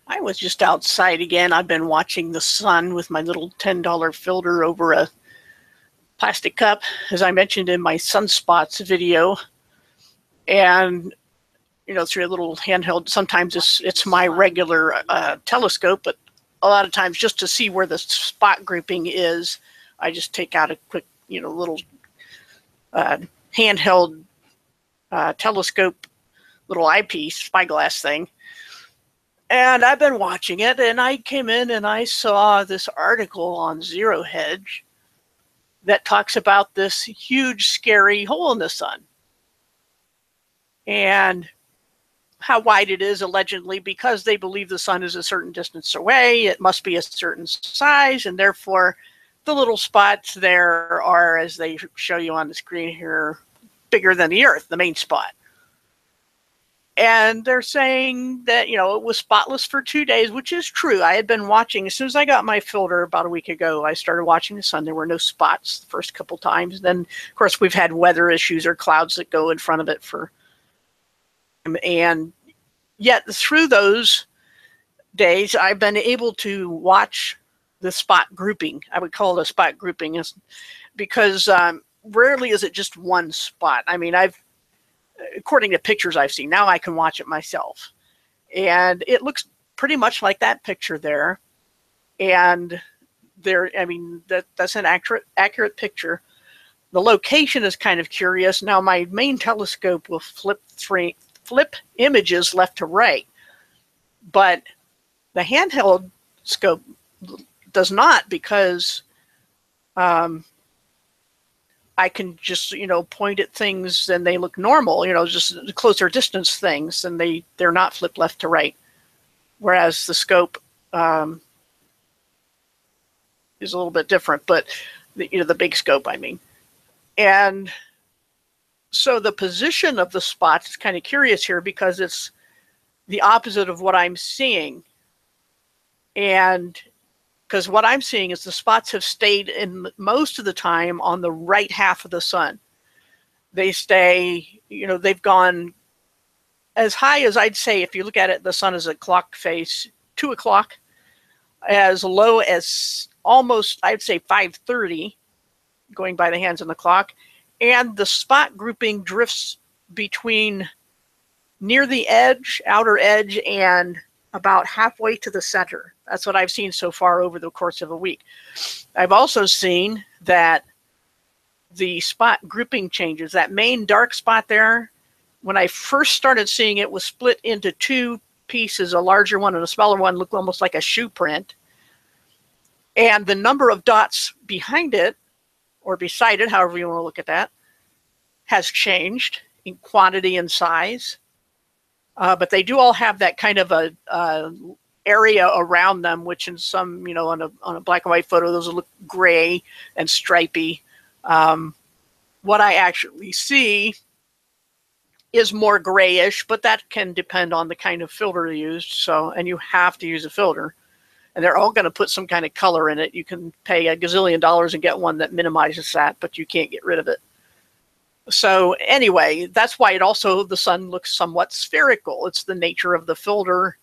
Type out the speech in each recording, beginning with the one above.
I was just outside again. I've been watching the sun with my little $10 filter over a plastic cup, as I mentioned in my Sunspots video. And, through a little handheld, sometimes it's my regular telescope, but a lot of times just to see where the spot grouping is, I just take out a quick, little handheld telescope, little eyepiece, spyglass thing. And I've been watching it, and I came in and I saw this article on Zero Hedge that talks about this huge, scary hole in the sun and how wide it is, allegedly, because they believe the sun is a certain distance away. It must be a certain size, and therefore the little spots there are, as they show you on the screen here, bigger than the Earth, the main spot. And they're saying that, it was spotless for 2 days, which is true. I had been watching, as soon as I got my filter about a week ago, I started watching the sun. There were no spots the first couple times. Then, of course, we've had weather issues or clouds that go in front of it and yet through those days, I've been able to watch the spot grouping. I would call it a spot grouping, because rarely is it just one spot. I mean, according to pictures I've seen, now I can watch it myself. And it looks pretty much like that picture there. And that's an accurate picture. The location is kind of curious. Now, my main telescope will flip images left to right, but the handheld scope does not, because I can just, point at things and they look normal, just closer distance things, and they're not flipped left to right. Whereas the scope is a little bit different, but the big scope, I mean. And so the position of the spots is kind of curious here, because it's the opposite of what I'm seeing. And because what I'm seeing is the spots have stayed in most of the time on the right half of the sun. They stay, they've gone as high as, I'd say, if you look at it, the sun is a clock face, 2 o'clock, as low as almost, I'd say, 5:30, going by the hands on the clock. And the spot grouping drifts between near the edge, outer edge, and about halfway to the center. That's what I've seen so far over the course of a week. I've also seen that the spot grouping changes. That main dark spot there, when I first started seeing it, was split into 2 pieces, a larger one and a smaller one, looked almost like a shoe print. And the number of dots behind it, or beside it, however you want to look at that, has changed in quantity and size. But they do all have that kind of a area around them, which in some, on a black and white photo, those will look gray and stripy. What I actually see is more grayish, but that can depend on the kind of filter used. So, and you have to use a filter. And they're all going to put some kind of color in it. You can pay $1 gazillion and get one that minimizes that, but you can't get rid of it. So anyway, that's why the sun looks somewhat spherical. It's the nature of the filter,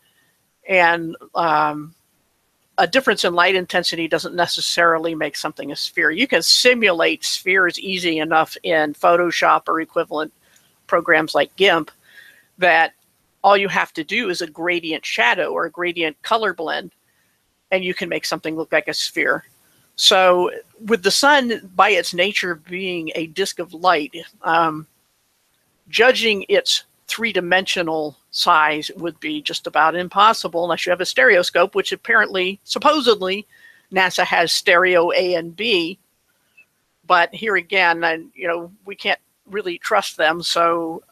and a difference in light intensity doesn't necessarily make something a sphere. You can simulate spheres easy enough in Photoshop or equivalent programs like GIMP that all you have to do is a gradient shadow or a gradient color blend, and you can make something look like a sphere. So with the sun, by its nature being a disk of light, judging its 3-dimensional size would be just about impossible unless you have a stereoscope, which apparently, supposedly, NASA has stereo A and B. But here again, we can't really trust them, so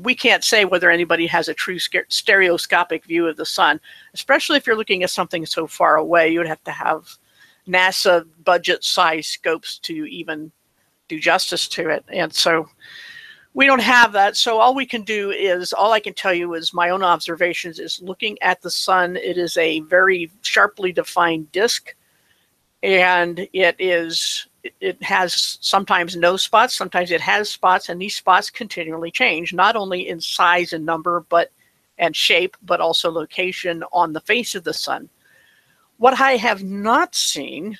we can't say whether anybody has a true stereoscopic view of the sun, especially if you're looking at something so far away. You would have to have NASA budget size scopes to even do justice to it. And so we don't have that. So all we can do is, all I can tell you is my own observations is looking at the sun. It is a very sharply defined disk, and it has sometimes no spots, sometimes it has spots, and these spots continually change, not only in size and number, but and shape, but also location on the face of the sun. What I have not seen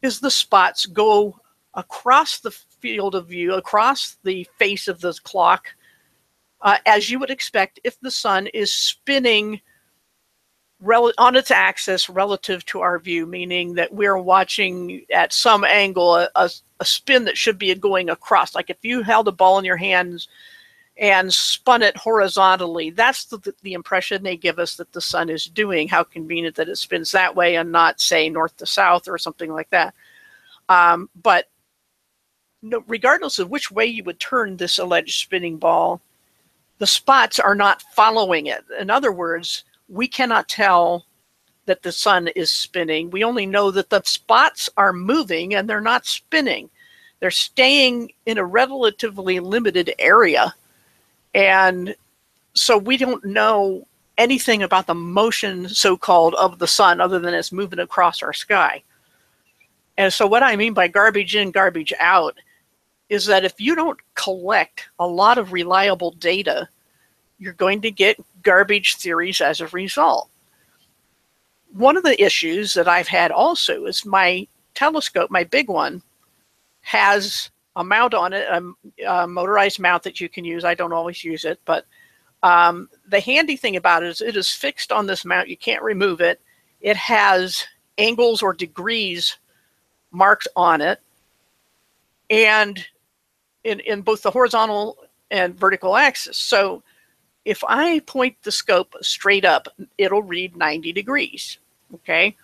is the spots go across the field of view, across the face of the clock, as you would expect if the sun is spinning on its axis relative to our view, meaning that we're watching at some angle a spin that should be going across. Like if you held a ball in your hands and spun it horizontally, that's the impression they give us that the sun is doing. How convenient that it spins that way and not, say, north to south or something like that. But no, regardless of which way you would turn this alleged spinning ball, the spots are not following it. In other words, we cannot tell that the sun is spinning. We only know that the spots are moving and they're not spinning. They're staying in a relatively limited area. And so we don't know anything about the motion, so-called, of the sun other than it's moving across our sky. And so what I mean by garbage in, garbage out is that if you don't collect a lot of reliable data, you're going to get garbage theories as a result. One of the issues that I've had also is my telescope, my big one, has a mount on it, a motorized mount that you can use. I don't always use it, but the handy thing about it is it is fixed on this mount. You can't remove it. It has angles or degrees marked on it, and in both the horizontal and vertical axis. So if I point the scope straight up, it'll read 90 degrees. Okay.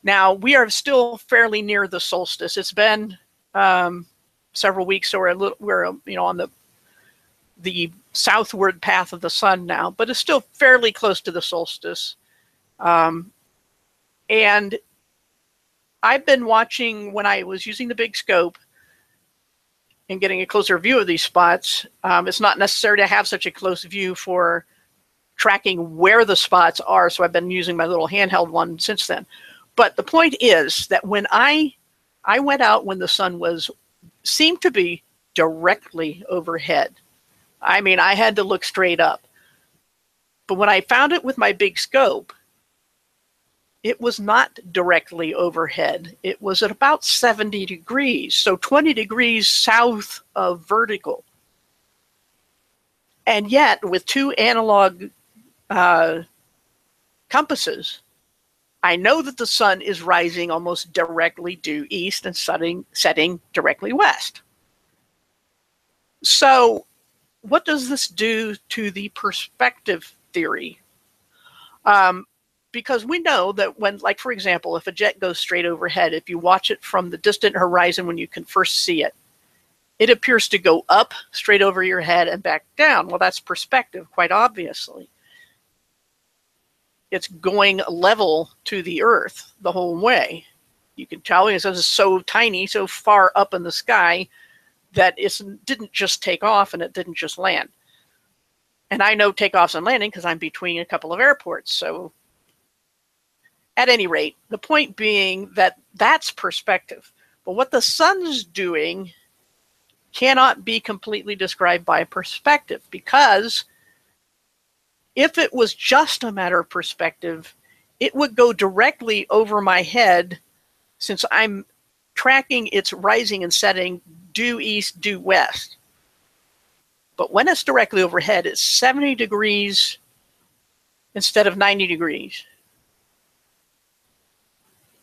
Now we are still fairly near the solstice. It's been several weeks, so we're on the southward path of the sun now, but it's still fairly close to the solstice. And I've been watching, when I was using the big scope and getting a closer view of these spots. It's not necessary to have such a close view for tracking where the spots are, so I've been using my little handheld one since then. But the point is that when I went out when the sun seemed to be directly overhead. I mean, I had to look straight up. But when I found it with my big scope, it was not directly overhead. It was at about 70 degrees, so 20 degrees south of vertical. And yet, with two analog compasses, I know that the sun is rising almost directly due east and setting directly west. So what does this do to the perspective theory? Because we know that when, like, for example, if a jet goes straight overhead, if you watch it from the distant horizon when you can first see it, it appears to go up straight over your head and back down. Well, that's perspective, quite obviously. It's going level to the earth the whole way. You can tell it's so tiny, so far up in the sky, that it didn't just take off and it didn't just land. And I know takeoffs and landing because I'm between a couple of airports. So at any rate, the point being that that's perspective. But what the sun's doing cannot be completely described by perspective, because if it was just a matter of perspective, it would go directly over my head, since I'm tracking its rising and setting due east, due west. But when it's directly overhead, it's 70 degrees instead of 90 degrees.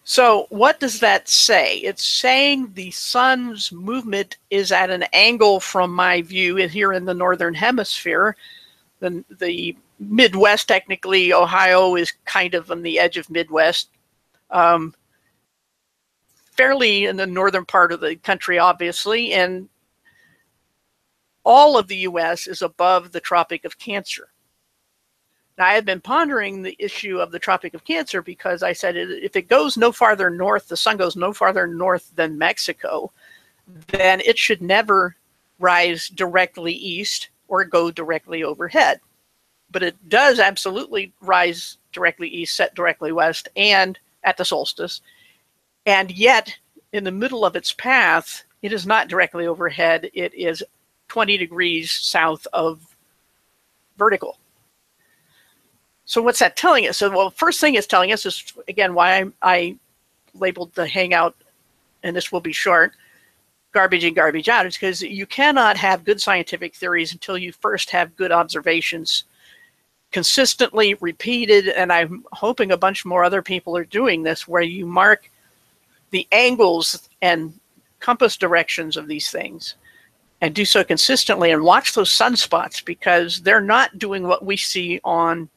So what does that say? It's saying the sun's movement is at an angle from my view here in the northern hemisphere. The Midwest, technically, Ohio is kind of on the edge of Midwest. Fairly in the northern part of the country, obviously, and all of the U.S. is above the Tropic of Cancer. Now, I had been pondering the issue of the Tropic of Cancer because I said if it goes no farther north, the sun goes no farther north than Mexico, then it should never rise directly east or go directly overhead. But it does absolutely rise directly east, set directly west, and at the solstice. And yet, in the middle of its path, it is not directly overhead. It is 20 degrees south of vertical. So what's that telling us? So, well, first thing it's telling us is, again, why I labeled the hangout, and this will be short, garbage in, garbage out, is because you cannot have good scientific theories until you first have good observations, consistently repeated, and I'm hoping a bunch more other people are doing this, where you mark the angles and compass directions of these things and do so consistently, and watch those sunspots, because they're not doing what we see on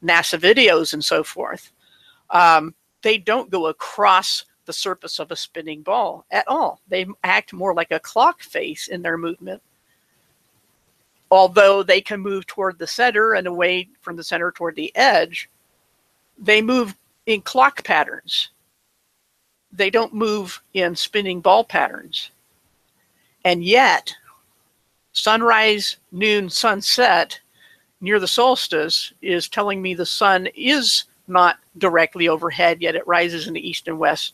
NASA videos and so forth. They don't go across the surface of a spinning ball at all. They act more like a clock face in their movement. Although they can move toward the center and away from the center toward the edge, they move in clock patterns. They don't move in spinning ball patterns. And yet, sunrise, noon, sunset near the solstice is telling me the sun is not directly overhead, yet it rises in the east and west.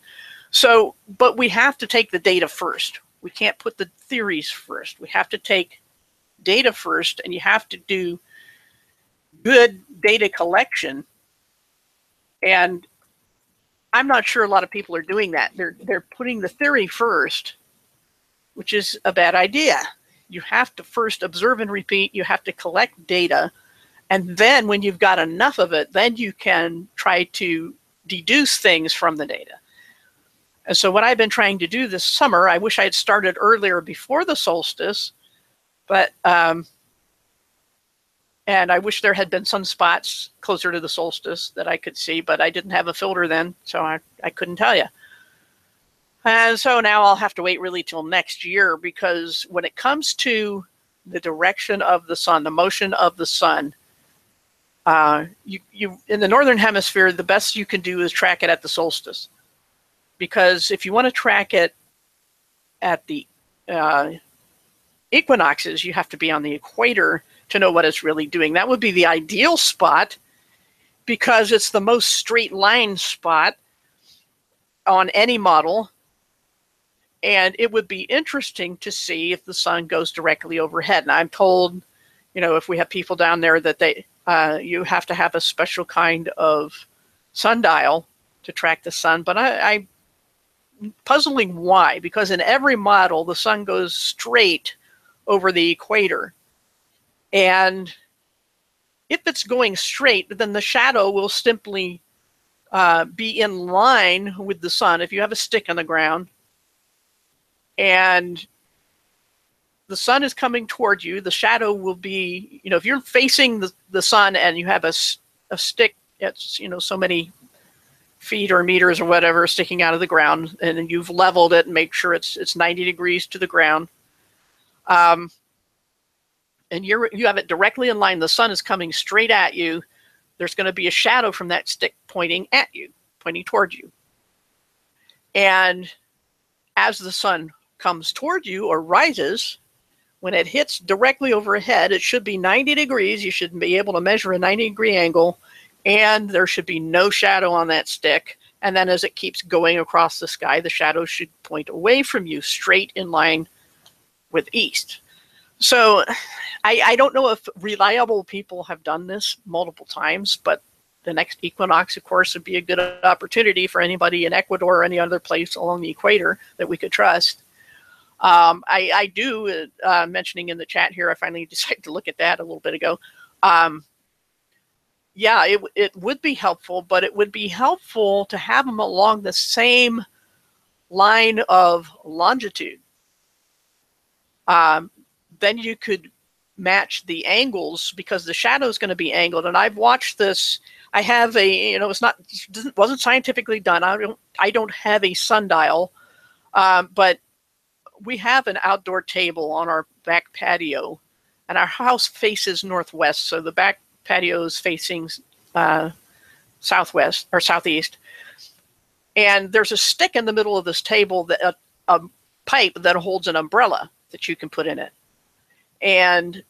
So, but we have to take the data first. We can't put the theories first. We have to take data first, and you have to do good data collection. And I'm not sure a lot of people are doing that. They're putting the theory first, which is a bad idea. You have to first observe and repeat. You have to collect data. And then when you've got enough of it, then you can try to deduce things from the data. And so what I've been trying to do this summer, I wish I had started earlier before the solstice, but and I wish there had been sunspots closer to the solstice that I could see, but I didn't have a filter then, so I couldn't tell you. And so now I'll have to wait really till next year, because when it comes to the direction of the sun, the motion of the sun, you in the northern hemisphere, the best you can do is track it at the solstice. Because if you want to track it at the equinoxes, you have to be on the equator to know what it's really doing. That would be the ideal spot, because it's the most straight line spot on any model. And it would be interesting to see if the sun goes directly overhead. And I'm told, you know, if we have people down there, that they you have to have a special kind of sundial to track the sun. But I'm puzzling why, because in every model, the sun goes straight over the equator. And if it's going straight, then the shadow will simply be in line with the sun. If you have a stick on the ground and the sun is coming toward you, the shadow will be, you know, if you're facing the sun and you have a stick that's, you know, so many feet or meters or whatever sticking out of the ground, and you've leveled it and make sure it's 90 degrees to the ground, and you have it directly in line, the sun is coming straight at you, there's going to be a shadow from that stick pointing at you, pointing toward you. And as the sun comes toward you or rises, when it hits directly overhead, it should be 90 degrees. You should be able to measure a 90-degree angle, and there should be no shadow on that stick. And then as it keeps going across the sky, the shadow should point away from you, straight in line with east. So I don't know if reliable people have done this multiple times, but the next equinox, of course, would be a good opportunity for anybody in Ecuador or any other place along the equator that we could trust. I do, mentioning in the chat here, I finally decided to look at that a little bit ago. Yeah, it would be helpful, but it would be helpful to have them along the same line of longitude. Then you could match the angles, because the shadow is going to be angled. And I've watched this. I have a, you know, wasn't scientifically done. I don't have a sundial, but we have an outdoor table on our back patio, and our house faces northwest, so the back patio is facing southwest or southeast. And there's a stick in the middle of this table, that a pipe that holds an umbrella that you can put in it. And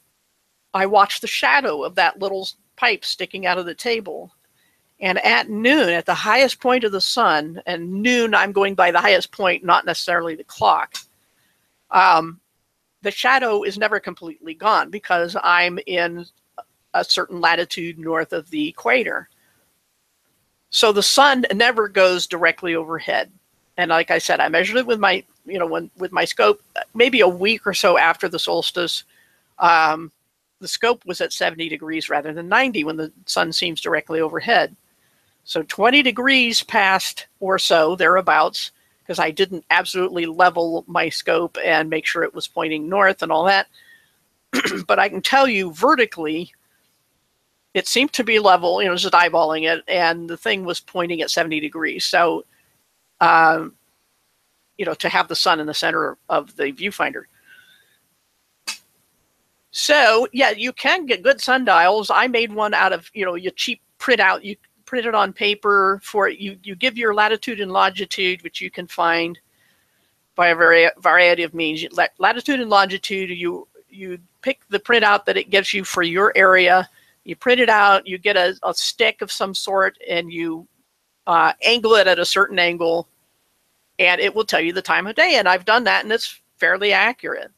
I watched the shadow of that little pipe sticking out of the table. And at noon, at the highest point of the sun, and noon, I'm going by the highest point, not necessarily the clock, the shadow is never completely gone, because I'm in a certain latitude north of the equator. So the sun never goes directly overhead. And like I said, I measured it with my, with my scope, maybe a week or so after the solstice. The scope was at 70 degrees rather than 90 when the sun seems directly overhead. So 20 degrees passed or so, thereabouts, because I didn't absolutely level my scope and make sure it was pointing north and all that. But I can tell you vertically, it seemed to be level, just eyeballing it, and the thing was pointing at 70 degrees. So, to have the sun in the center of the viewfinder. So, yeah, you can get good sundials. I made one out of, you cheap printout. You print it on paper for it. You give your latitude and longitude, which you can find by a variety of means. Latitude and longitude, you pick the printout that it gives you for your area. You print it out, you get a stick of some sort, and you angle it at a certain angle, and it will tell you the time of day. And I've done that, and it's fairly accurate.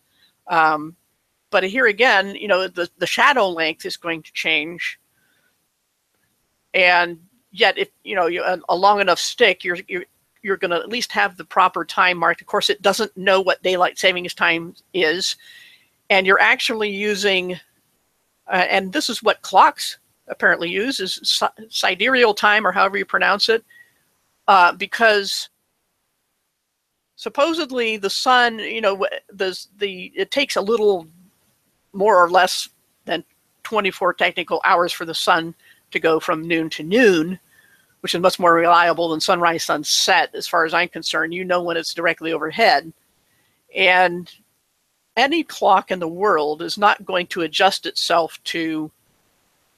But here again, the shadow length is going to change. And yet, if a long enough stick, you're going to at least have the proper time marked. Of course, it doesn't know what daylight savings time is, and you're actually using, and this is what clocks apparently use, is sidereal time, or however you pronounce it, because supposedly the sun, it takes a little more or less than 24 technical hours for the sun to go from noon to noon, which is much more reliable than sunrise, sunset, as far as I'm concerned. When it's directly overhead. And any clock in the world is not going to adjust itself to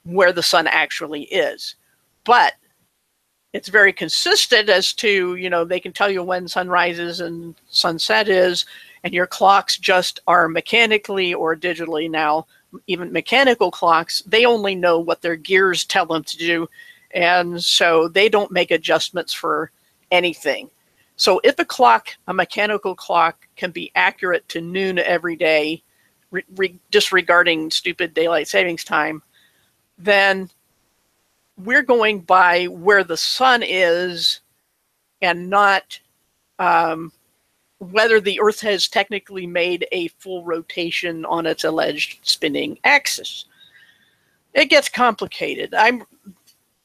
where the sun actually is. But it's very consistent as to, they can tell you when sunrises and sunset is, and your clocks just are mechanically or digitally now. Even mechanical clocks, they only know what their gears tell them to do, and so they don't make adjustments for anything. So if a mechanical clock can be accurate to noon every day, disregarding stupid daylight savings time, then we're going by where the sun is, and not whether the Earth has technically made a full rotation on its alleged spinning axis. It gets complicated. I've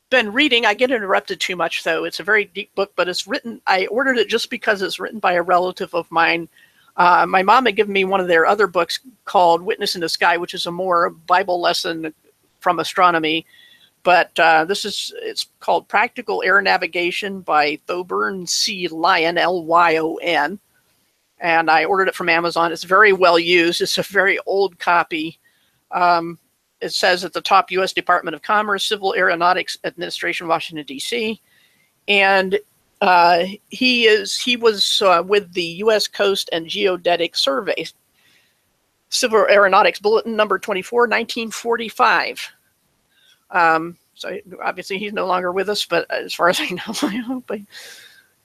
been reading, I get interrupted too much though. It's a very deep book, but it's written, I ordered it just because it's written by a relative of mine. My mom had given me one of their other books called Witness in the Sky, which is a more Bible lesson from astronomy. But it's called Practical Air Navigation by Thoburn C. Lyon, Lyon. And I ordered it from Amazon. It's very well used. It's a very old copy. It says at the top, U.S. Department of Commerce, Civil Aeronautics Administration, Washington, D.C. And he was with the U.S. Coast and Geodetic Survey, Civil Aeronautics Bulletin number 24, 1945. So obviously he's no longer with us, but as far as I know, I hope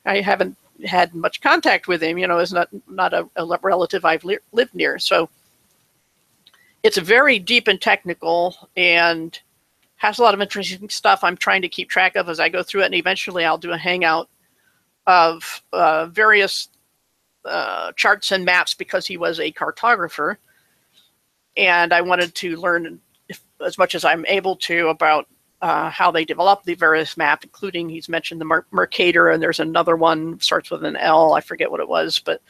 I haven't had much contact with him. Is not a relative I've lived near. So it's very deep and technical, and has a lot of interesting stuff I'm trying to keep track of as I go through it. And eventually I'll do a hangout of various charts and maps, because he was a cartographer. And I wanted to learn as much as I'm able to about how they developed the various maps, including, he's mentioned the Mercator, and there's another one, starts with an L, I forget what it was, but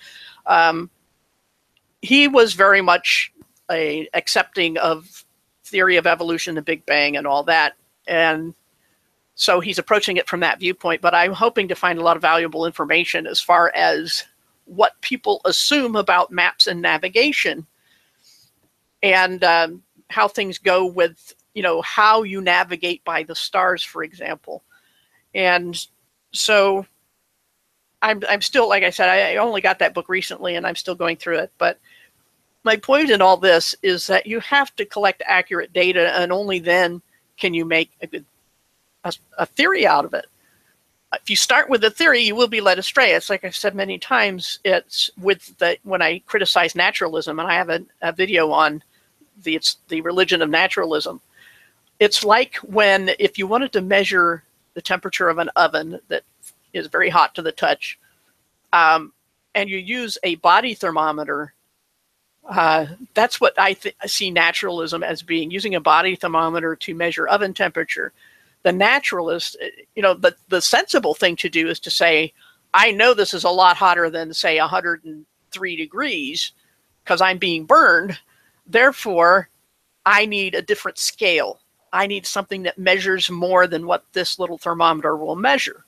he was very much accepting of theory of evolution, the Big Bang, and all that. And so he's approaching it from that viewpoint, but I'm hoping to find a lot of valuable information as far as what people assume about maps and navigation, and how things go with, how you navigate by the stars, for example. And so I'm still, like I said, I only got that book recently, and I'm still going through it. But my point in all this is that you have to collect accurate data, and only then can you make a theory out of it. If you start with a theory, you will be led astray. It's like I've said many times, it's with when I criticize naturalism, and I have a video on the religion of naturalism. It's like if you wanted to measure the temperature of an oven that is very hot to the touch, and you use a body thermometer. That's what I see naturalism as being, using a body thermometer to measure oven temperature. The naturalist, the sensible thing to do is to say, I know this is a lot hotter than, say, 103 degrees because I'm being burned. Therefore, I need a different scale. I need something that measures more than what this little thermometer will measure.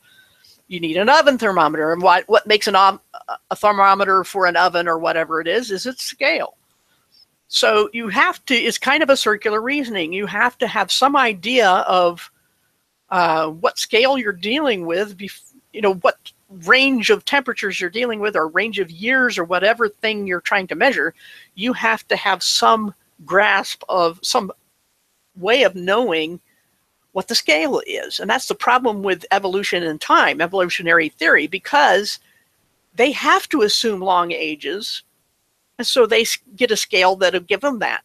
You need an oven thermometer. And what makes a thermometer for an oven or whatever it is its scale. So you have to, it's kind of a circular reasoning. You have to have some idea of what scale you're dealing with, what range of temperatures you're dealing with, or range of years, or whatever thing you're trying to measure. You have to have some grasp of some way of knowing what the scale is. And that's the problem with evolution and time, evolutionary theory, because they have to assume long ages, and so they get a scale that'll give them that.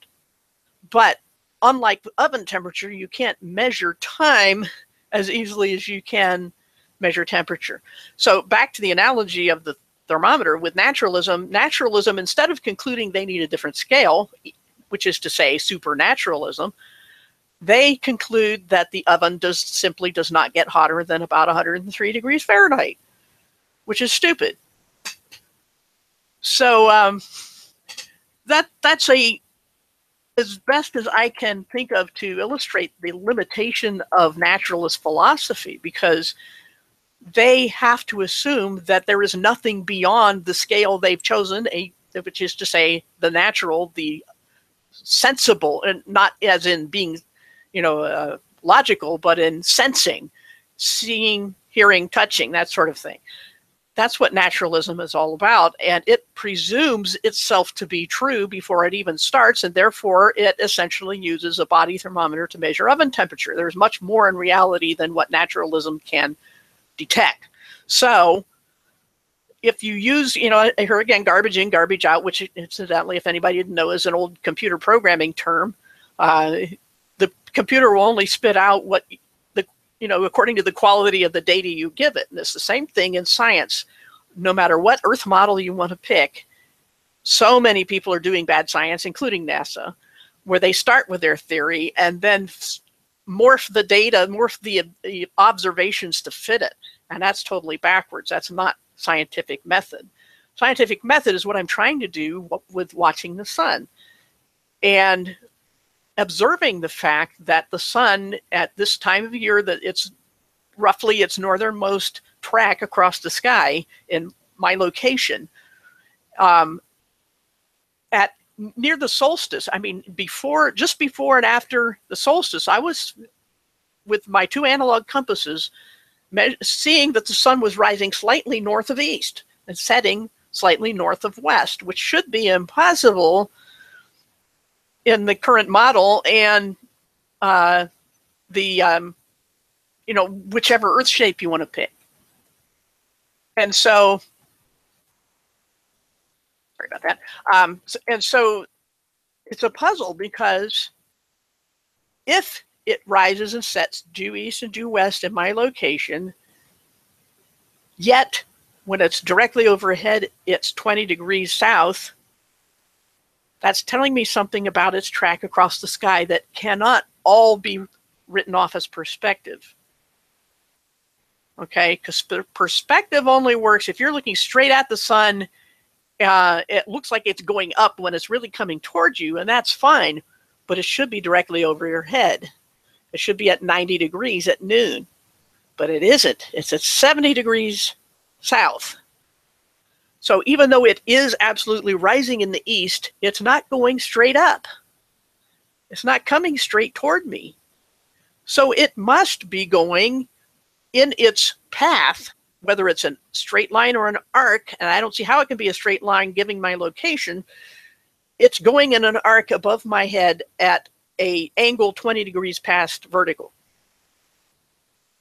But unlike oven temperature, you can't measure time as easily as you can measure temperature. So back to the analogy of the thermometer with naturalism, instead of concluding they need a different scale, which is to say supernaturalism, they conclude that the oven simply does not get hotter than about 103 degrees Fahrenheit, which is stupid. So that's as best as I can think of to illustrate the limitation of naturalist philosophy, because they have to assume that there is nothing beyond the scale they've chosen, which is to say the natural, the sensible, and not as in being logical, but in sensing, seeing, hearing, touching, that sort of thing. That's what naturalism is all about, and it presumes itself to be true before it even starts, and therefore it essentially uses a body thermometer to measure oven temperature. There's much more in reality than what naturalism can detect. So if you use, here again, garbage in, garbage out, which incidentally, if anybody didn't know, is an old computer programming term. The computer will only spit out what according to the quality of the data you give it. And it's the same thing in science. No matter what Earth model you want to pick, so many people are doing bad science, including NASA, where they start with their theory and then morph the data, morph the observations to fit it. And that's totally backwards. That's not scientific method. Scientific method is what I'm trying to do with watching the sun. And observing the fact that the sun at this time of year, that it's roughly its northernmost track across the sky in my location, at near the solstice, just before and after the solstice, I was with my two analog compasses seeing that the sun was rising slightly north of east and setting slightly north of west, which should be impossible in the current model, and whichever Earth shape you want to pick. And so, sorry about that. And so it's a puzzle, because if it rises and sets due east and due west in my location, yet when it's directly overhead, it's 20 degrees south, that's telling me something about its track across the sky that cannot all be written off as perspective. Okay, because perspective only works if you're looking straight at the sun. It looks like it's going up when it's really coming towards you, and that's fine, but it should be directly over your head. It should be at 90 degrees at noon, but it isn't. It's at 70 degrees south. So even though it is absolutely rising in the east, it's not going straight up. It's not coming straight toward me. So it must be going in its path, whether it's a straight line or an arc, and I don't see how it can be a straight line given my location. It's going in an arc above my head at an angle 20 degrees past vertical.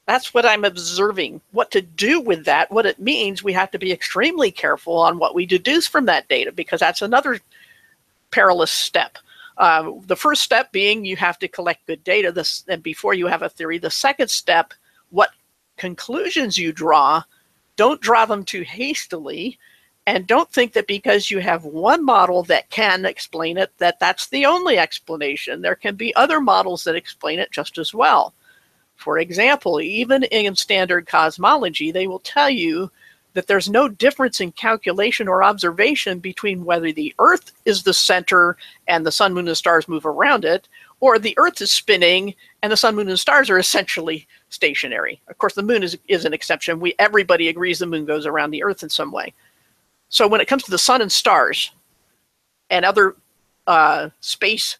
That's what I'm observing. What to do with that, what it means, we have to be extremely careful on what we deduce from that data, because that's another perilous step. The first step being you have to collect good data and before you have a theory. The second step, what conclusions you draw, don't draw them too hastily, and don't think that because you have one model that can explain it, that that's the only explanation. There can be other models that explain it just as well. For example, even in standard cosmology, they will tell you that there's no difference in calculation or observation between whether the Earth is the center and the sun, moon, and stars move around it, or the Earth is spinning and the sun, moon, and stars are essentially stationary. Of course, the moon is an exception. Everybody agrees the moon goes around the Earth in some way. So when it comes to the sun and stars and other space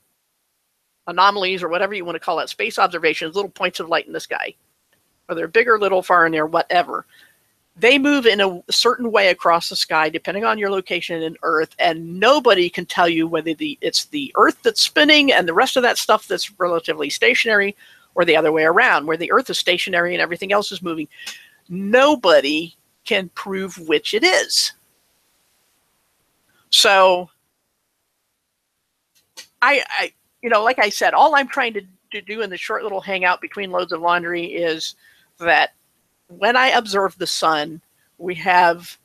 anomalies, or whatever you want to call it, space observations, little points of light in the sky, whether they're big or little, far and near, whatever, they move in a certain way across the sky depending on your location in Earth, and nobody can tell you whether it's the Earth that's spinning and the rest of that stuff that's relatively stationary, or the other way around, where the Earth is stationary and everything else is moving. Nobody can prove which it is. So like I said, all I'm trying to do in the short little hangout between loads of laundry is that when I observe the sun, we have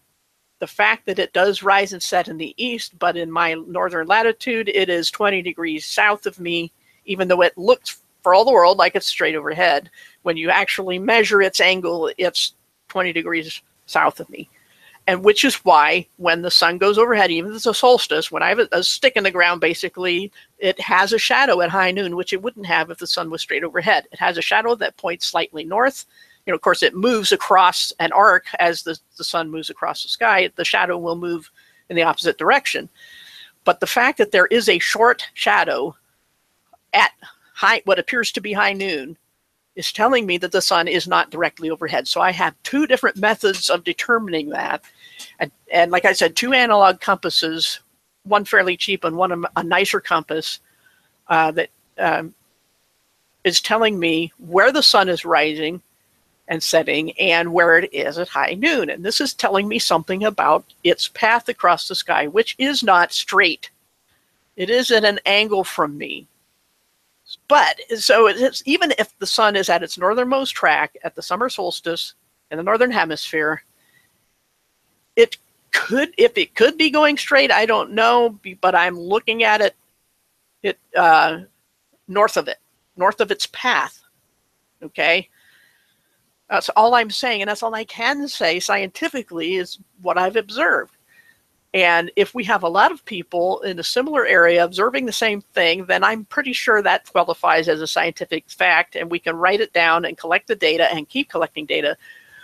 the fact that it does rise and set in the east, but in my northern latitude, it is 20 degrees south of me, even though it looks for all the world like it's straight overhead. When you actually measure its angle, it's 20 degrees south of me. And which is why when the sun goes overhead, even if it's a solstice, when I have a stick in the ground, basically, it has a shadow at high noon, which it wouldn't have if the sun was straight overhead. It has a shadow that points slightly north. Of course, it moves across an arc as the sun moves across the sky. The shadow will move in the opposite direction. But the fact that there is a short shadow at what appears to be high noon is telling me that the sun is not directly overhead. So I have two different methods of determining that. And like I said, two analog compasses, one fairly cheap and one a nicer compass that is telling me where the sun is rising and setting and where it is at high noon. And this is telling me something about its path across the sky, which is not straight. It is at an angle from me. But so it's, even if the sun is at its northernmost track at the summer solstice in the northern hemisphere, if it could be going straight, I don't know, but I'm looking at it north of its path. Okay, that's all I'm saying, and that's all I can say scientifically is what I've observed. And if we have a lot of people in a similar area observing the same thing, then I'm pretty sure that qualifies as a scientific fact, and we can write it down and collect the data and keep collecting data.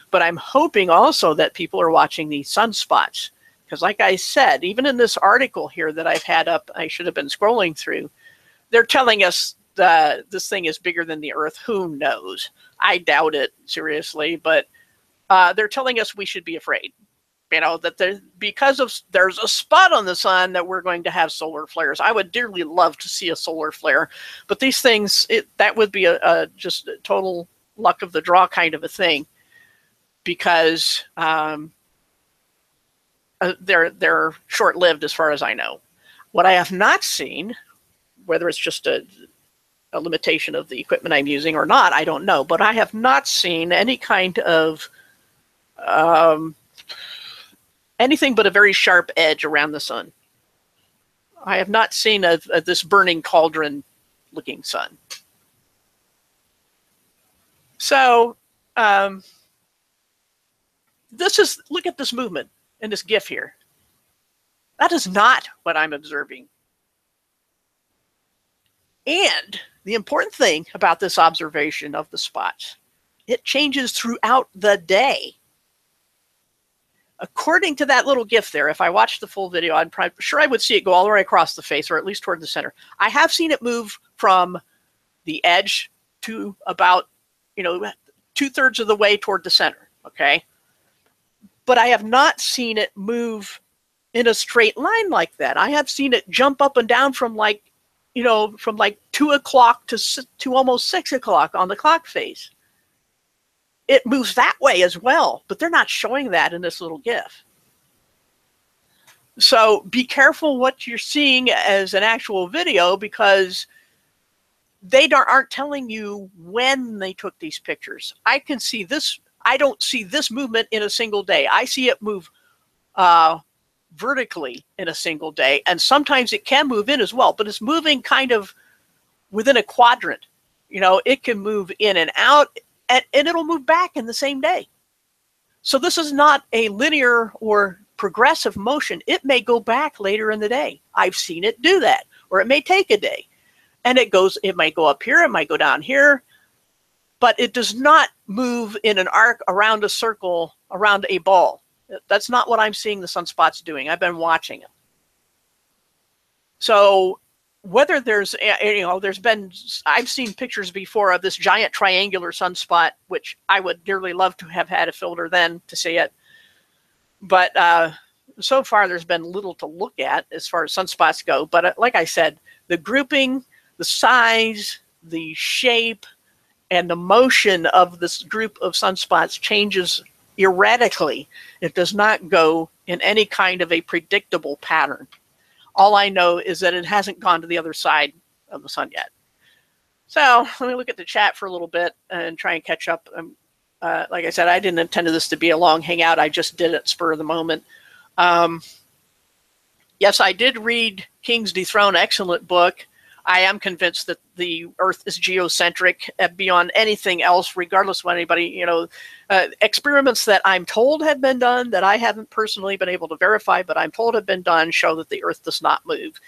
But I'm hoping also that people are watching these sunspots, because like I said, even in this article here that I've had up, I should have been scrolling through, they're telling us this thing is bigger than the Earth. Who knows? I doubt it, seriously, but they're telling us we should be afraid. That there's a spot on the sun that we're going to have solar flares. I would dearly love to see a solar flare, but these things, that would be just a total luck of the draw kind of a thing, because they're short-lived as far as I know. What I have not seen, whether it's just a limitation of the equipment I'm using or not, I don't know, but I have not seen any kind of anything but a very sharp edge around the sun. I have not seen this burning cauldron looking sun. So look at this movement in this GIF here. That is not what I'm observing. And the important thing about this observation of the spots, it changes throughout the day. According to that little GIF there, if I watched the full video, I'm sure I would see it go all the way across the face, or at least toward the center. I have seen it move from the edge to about, 2/3 of the way toward the center, okay? But I have not seen it move in a straight line like that. I have seen it jump up and down from like 2 o'clock to almost 6 o'clock on the clock face. It moves that way as well, but they're not showing that in this little GIF. So be careful what you're seeing as an actual video, because they aren't telling you when they took these pictures. I can see this. I don't see this movement in a single day. I see it move vertically in a single day, and sometimes it can move in as well, but it's moving kind of within a quadrant. It can move in and out, and it'll move back in the same day. So this is not a linear or progressive motion. It may go back later in the day. I've seen it do that, or it may take a day. And it might go up here, it might go down here, but it does not move in an arc around a circle, around a ball. That's not what I'm seeing the sunspots doing. I've been watching it. So whether I've seen pictures before of this giant triangular sunspot, which I would dearly love to have had a filter then to see it. But so far there's been little to look at as far as sunspots go. But like I said, the grouping, the size, the shape, and the motion of this group of sunspots changes erratically. It does not go in any kind of a predictable pattern. All I know is that it hasn't gone to the other side of the sun yet. So let me look at the chat for a little bit and try and catch up. Like I said, I didn't intend this to be a long hangout. I just did it spur of the moment. Yes, I did read King's Dethrone, excellent book. I am convinced that the Earth is geocentric beyond anything else, regardless of what anybody, experiments that I'm told have been done, that I haven't personally been able to verify, but I'm told have been done, show that the Earth does not move.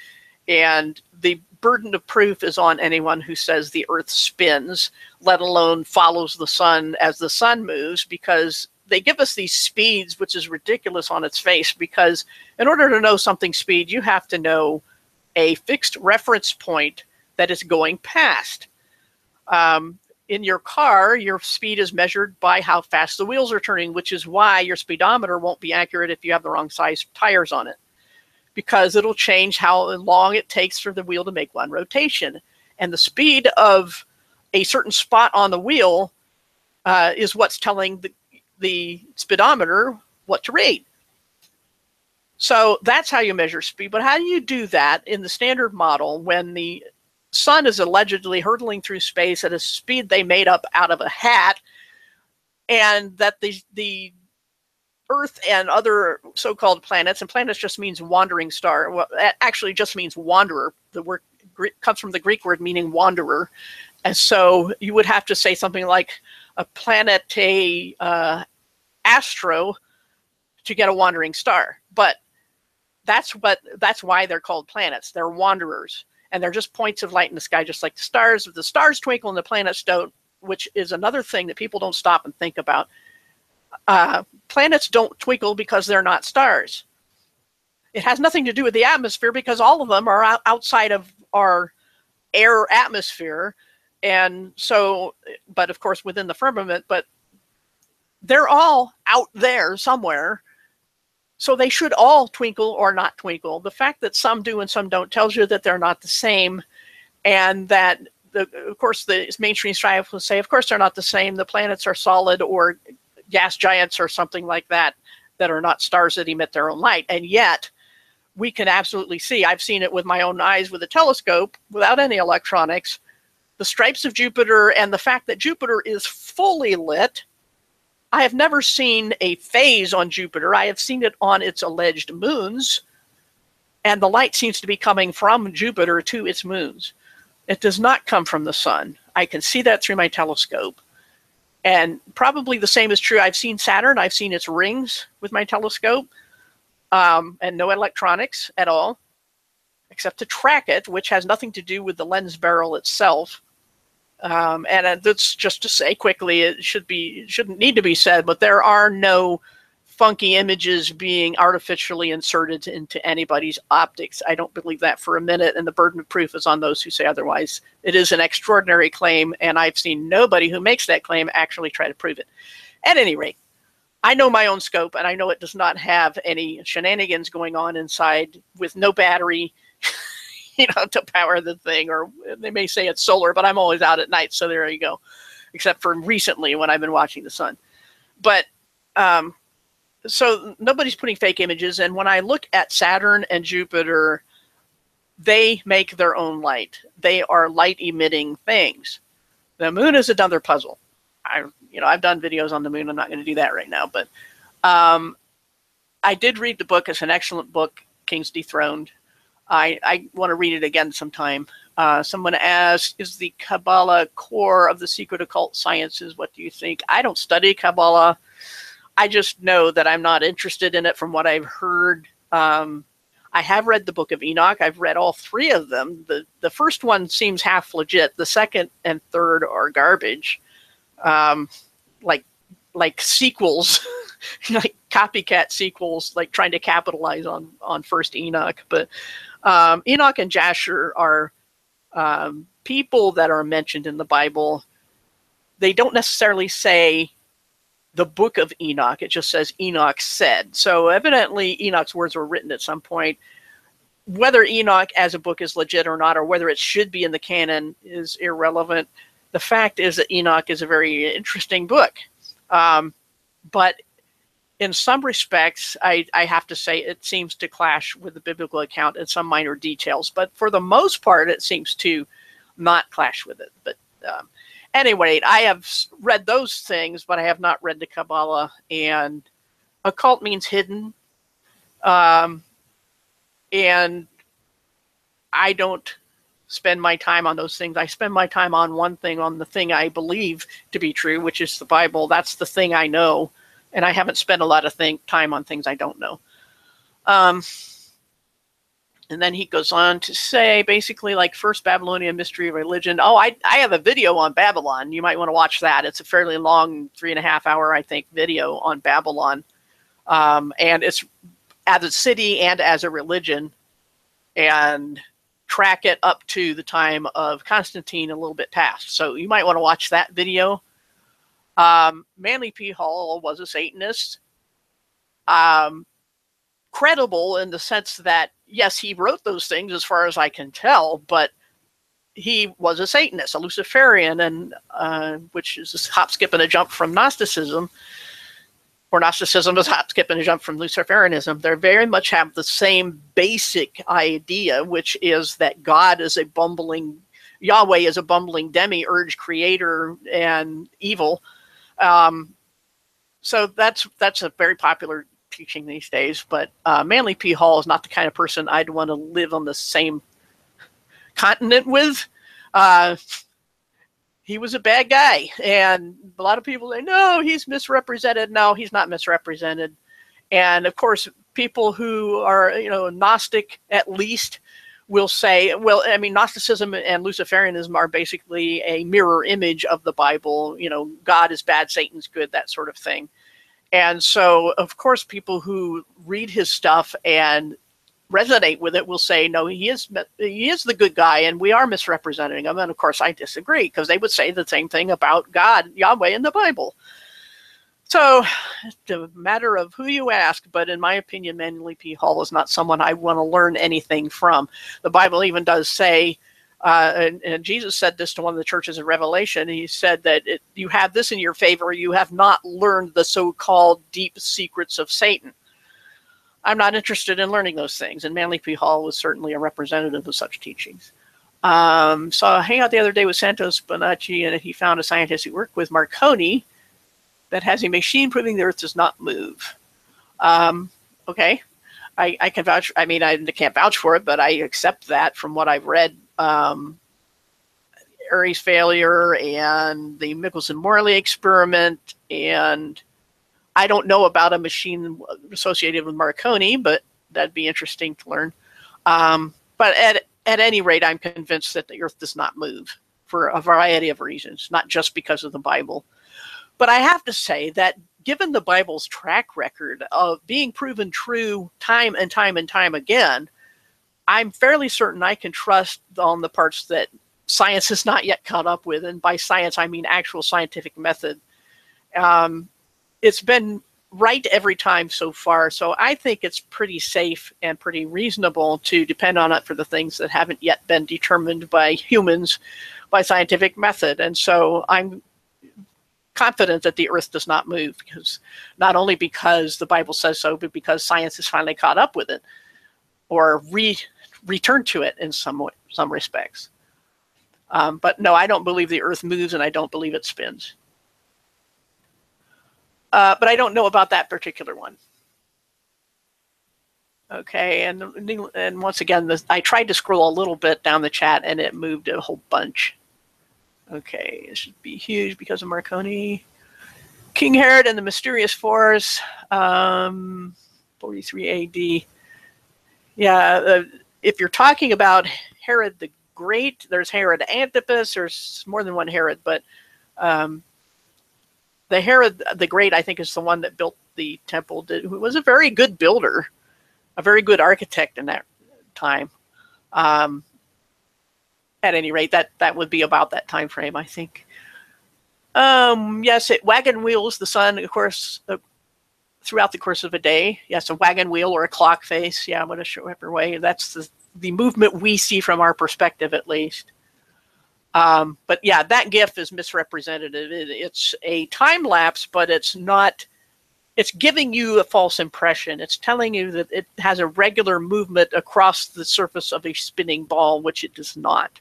And the burden of proof is on anyone who says the Earth spins, let alone follows the sun as the sun moves, because they give us these speeds, which is ridiculous on its face, because in order to know something's speed, you have to know a fixed reference point that is going past. In your car, your speed is measured by how fast the wheels are turning, which is why your speedometer won't be accurate if you have the wrong size tires on it, because it'll change how long it takes for the wheel to make one rotation. And the speed of a certain spot on the wheel is what's telling the speedometer what to read. So that's how you measure speed. But how do you do that in the standard model when the sun is allegedly hurtling through space at a speed they made up out of a hat, and that the Earth and other so-called planets, and planets just means wandering star. Well, it actually just means wanderer. The word comes from the Greek word meaning wanderer. And so you would have to say something like a planet, astro, to get a wandering star. But that's why they're called planets. They're wanderers, and they're just points of light in the sky, just like the stars. The stars twinkle and the planets don't, which is another thing that people don't stop and think about. Planets don't twinkle because they're not stars. It has nothing to do with the atmosphere, because all of them are outside of our air atmosphere, and so, but of course within the firmament, but they're all out there somewhere. So they should all twinkle or not twinkle. The fact that some do and some don't tells you that they're not the same, and that, of course, the mainstream science will say, of course, they're not the same. The planets are solid or gas giants or something like that, that are not stars that emit their own light. And yet, we can absolutely see, I've seen it with my own eyes with a telescope, without any electronics, the stripes of Jupiter, and the fact that Jupiter is fully lit. I have never seen a phase on Jupiter. I have seen it on its alleged moons, and the light seems to be coming from Jupiter to its moons. It does not come from the sun. I can see that through my telescope. And probably the same is true. I've seen Saturn. I've seen its rings with my telescope, and no electronics at all, except to track it, which has nothing to do with the lens barrel itself. And that's just to say quickly, it shouldn't need to be said, but there are no funky images being artificially inserted into anybody's optics. I don't believe that for a minute, and the burden of proof is on those who say otherwise. It is an extraordinary claim, and I've seen nobody who makes that claim actually try to prove it. At any rate, I know my own scope, and I know it does not have any shenanigans going on inside with no battery, to power the thing. Or they may say it's solar, but I'm always out at night, so there you go, except for recently when I've been watching the sun. But so nobody's putting fake images. And when I look at Saturn and Jupiter, they make their own light. They are light emitting things. The moon is another puzzle. I've done videos on the moon. I'm not going to do that right now, but I did read the book. It's an excellent book, Kings Dethroned. I want to read it again sometime. Someone asked, is the Kabbalah core of the secret occult sciences? What do you think? I don't study Kabbalah. I just know that I'm not interested in it from what I've heard. I have read the Book of Enoch. I've read all three of them. The first one seems half legit. The second and third are garbage, like sequels, like copycat sequels, like trying to capitalize on First Enoch. But Enoch and Jasher are people that are mentioned in the Bible. They don't necessarily say the Book of Enoch. It just says Enoch said. So evidently Enoch's words were written at some point. Whether Enoch as a book is legit or not, or whether it should be in the canon, is irrelevant. The fact is that Enoch is a very interesting book. But in some respects, I have to say it seems to clash with the biblical account in some minor details. But for the most part, it seems to not clash with it. But anyway, I have read those things, but I have not read the Kabbalah. And occult means hidden. And I don't spend my time on those things. I spend my time on one thing, on the thing I believe to be true, which is the Bible. That's the thing I know. And I haven't spent a lot of time on things I don't know. And then he goes on to say, basically, like First Babylonian Mystery of Religion. Oh, I have a video on Babylon. You might want to watch that. It's a fairly long, 3.5 hour, I think, video on Babylon. And it's as a city and as a religion, and track it up to the time of Constantine, a little bit past. So you might want to watch that video. Manly P. Hall was a Satanist. Credible in the sense that, yes, he wrote those things as far as I can tell, but he was a Satanist, a Luciferian, and which is a hop, skip, and a jump from Gnosticism. Or Gnosticism is hop, skip, and a jump from Luciferianism. They very much have the same basic idea, which is that God is a bumbling, Yahweh is a bumbling demiurge creator and evil. So that's a very popular teaching these days. But Manly P. Hall is not the kind of person I'd want to live on the same continent with. He was a bad guy, and a lot of people say, no, he's misrepresented. No, he's not misrepresented. And of course, people who are, Gnostic at least will say, well, I mean, Gnosticism and Luciferianism are basically a mirror image of the Bible. God is bad, Satan's good, that sort of thing. And so, of course, people who read his stuff and resonate with it will say, no, he is the good guy, and we are misrepresenting him. And of course, I disagree, because they would say the same thing about God, Yahweh, in the Bible. So it's a matter of who you ask, but in my opinion, Manly P. Hall is not someone I want to learn anything from. The Bible even does say, and Jesus said this to one of the churches in Revelation, he said that you have this in your favor, you have not learned the so-called deep secrets of Satan. I'm not interested in learning those things, and Manly P. Hall was certainly a representative of such teachings. So I hang out the other day with Santos Bonacci, and he found a scientist who worked with Marconi that has a machine proving the Earth does not move. Okay, I can vouch. I mean, I can't vouch for it, but I accept that from what I've read. Aries failure and the Michelson-Morley experiment, and I don't know about a machine associated with Marconi, but that'd be interesting to learn. But at any rate, I'm convinced that the Earth does not move for a variety of reasons, not just because of the Bible. But I have to say that given the Bible's track record of being proven true time and time and time again, I'm fairly certain I can trust on the parts that science has not yet caught up with. And by science, I mean actual scientific method. It's been right every time so far. So I think it's pretty safe and pretty reasonable to depend on it for the things that haven't yet been determined by humans by scientific method. And so I'm confident that the earth does not move, because not only because the Bible says so, but because science has finally caught up with it, or returned to it in some respects. But no, I don't believe the earth moves, and I don't believe it spins. But I don't know about that particular one. Okay, and once again, I tried to scroll a little bit down the chat, and it moved a whole bunch. Okay, it should be huge because of Marconi. King Herod and the Mysterious Force, 43 AD. Yeah, if you're talking about Herod the Great, there's Herod Antipas. There's more than one Herod, but the Herod the Great, I think, is the one that built the temple, who was a very good builder, a very good architect in that time. At any rate, that would be about that time frame, I think. Yes, it wagon wheels the sun, of course, throughout the course of a day. Yes, a wagon wheel or a clock face. Yeah, whichever way. That's the movement we see from our perspective, at least. But yeah, that GIF is misrepresented. It's a time lapse, but it's not. It's giving you a false impression. It's telling you that it has a regular movement across the surface of a spinning ball, which it does not.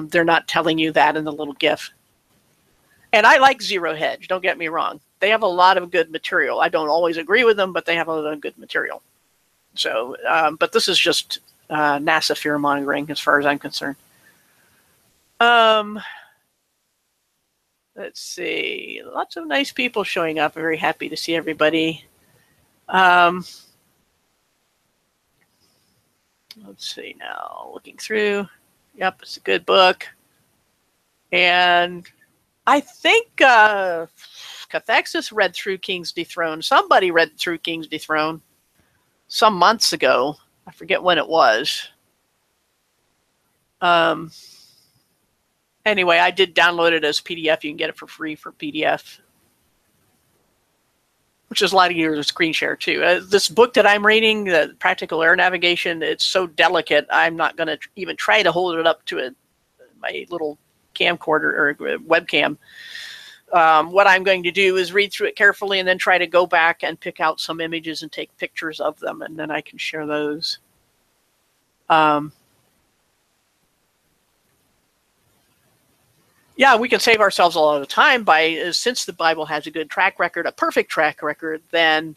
They're not telling you that in the little GIF. And I like Zero Hedge, don't get me wrong. They have a lot of good material. I don't always agree with them, but they have a lot of good material. So, but this is just NASA fear-mongering as far as I'm concerned. Let's see. Lots of nice people showing up. I'm very happy to see everybody. Let's see now. Looking through. Yep, it's a good book. And I think Cathexis read through King's Dethroned. Somebody read through King's Dethroned some months ago. I forget when it was. Anyway, I did download it as PDF. You can get it for free for PDF, which is a lot easier to screen share too. This book that I'm reading, the Practical Air Navigation, it's so delicate. I'm not going to even try to hold it up to my little camcorder or webcam. What I'm going to do is read through it carefully and then try to go back and pick out some images and take pictures of them, and then I can share those. Yeah, we can save ourselves a lot of time by, since the Bible has a good track record, a perfect track record, then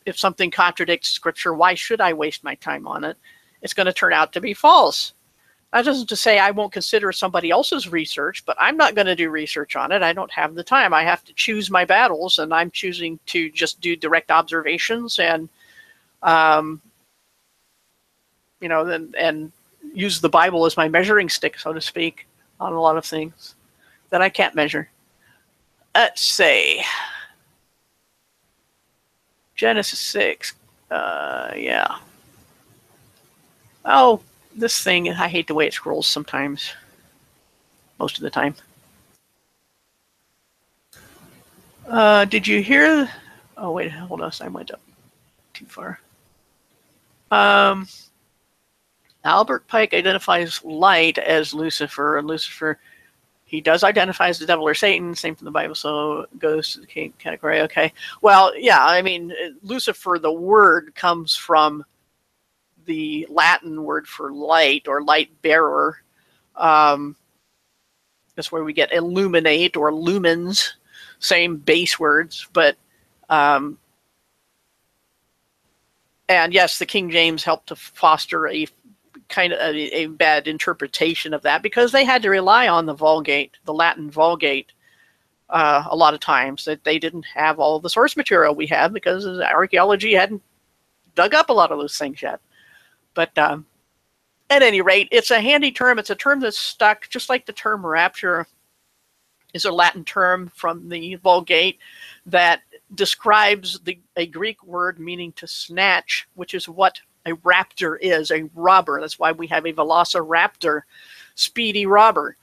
if something contradicts Scripture, why should I waste my time on it? It's going to turn out to be false. That doesn't to say I won't consider somebody else's research, but I'm not going to do research on it. I don't have the time. I have to choose my battles, and I'm choosing to just do direct observations and, you know, and use the Bible as my measuring stick, so to speak, on a lot of things that I can't measure. Let's say Genesis 6. Yeah. Oh, this thing, I hate the way it scrolls sometimes. Most of the time. Did you hear? Oh, wait, hold on. I went up too far. Albert Pike identifies light as Lucifer, and Lucifer, he does identify as the devil or Satan, same from the Bible, so it goes to the category. Okay. Well, yeah, I mean, Lucifer, the word comes from the Latin word for light or light bearer. That's where we get illuminate or lumens, same base words, but and yes, the King James helped to foster a kind of a bad interpretation of that, because they had to rely on the Vulgate, the Latin Vulgate, a lot of times, that they didn't have all the source material we have because archaeology hadn't dug up a lot of those things yet. But at any rate, it's a handy term. It's a term that's stuck, just like the term rapture is a Latin term from the Vulgate that describes a Greek word meaning to snatch, which is what a raptor is, a robber. That's why we have a velociraptor, speedy robber.